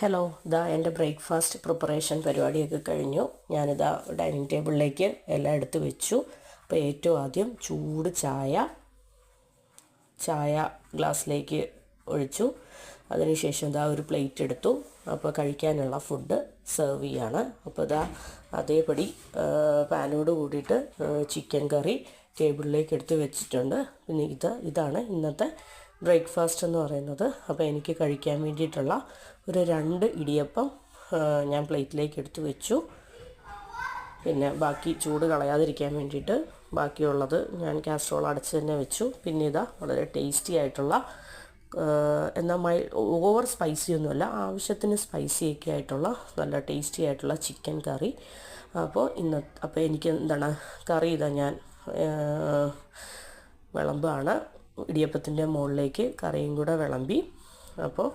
Hello, ഇതാ എൻ്റെ breakfast preparation പരിപാടിയൊക്കെ കഴിഞ്ഞു. ഞാനിതാ ഡൈനിങ് ടേബിളിലേക്ക് എല്ലാം എടുത്ത് വെച്ചു. അപ്പോൾ ഏറ്റവും ആദ്യം ചൂട് ചായ ഗ്ലാസ്സിലേക്ക് ഒഴിച്ചു. അതിനുശേഷം ഇതാ ഒരു പ്ലേറ്റ് എടുത്തു. അപ്പോൾ കഴിക്കാനുള്ള ഫുഡ് സെർവ് ചെയ്യാണ്. അപ്പോൾ ഇതാ അതേപടി പാനോട് കൂടിയിട്ട് ചിക്കൻ കറി ടേബിളിലേക്ക് എടുത്ത് വെച്ചിട്ടുണ്ട്. പിന്നെ ഇതാണ് ഇന്നത്തെ ബ്രേക്ക്ഫാസ്റ്റ് എന്ന് പറയുന്നത്. അപ്പോൾ എനിക്ക് കഴിക്കാൻ വേണ്ടിയിട്ടുള്ള ഒരു 2 ഇടിയപ്പം ഞാൻ പ്ലേറ്റിലേക്ക് എടുത്ത് വെച്ചു. പിന്നെ ബാക്കി ചൂട് കളയാതിരിക്കാൻ വേണ്ടിയിട്ട് ബാക്കിയുള്ളത് ഞാൻ കാസ്ട്രോൾ അടച്ച് തന്നെ വെച്ചു. പിന്നെ ഇതാ വളരെ ടേസ്റ്റി ആയിട്ടുള്ള എന്നാൽ ഓവർ സ്പൈസി ഒന്നുമല്ല, ആവശ്യത്തിന് സ്പൈസിയൊക്കെ ആയിട്ടുള്ള നല്ല ടേസ്റ്റി ആയിട്ടുള്ള ചിക്കൻ കറി. അപ്പോൾ എനിക്ക് എന്താണ് കറി ഇതാ ഞാൻ വിളമ്പാണ്. ഇടിയപ്പത്തിൻ്റെ മുകളിലേക്ക് കറിയും കൂടെ വിളമ്പി. അപ്പോൾ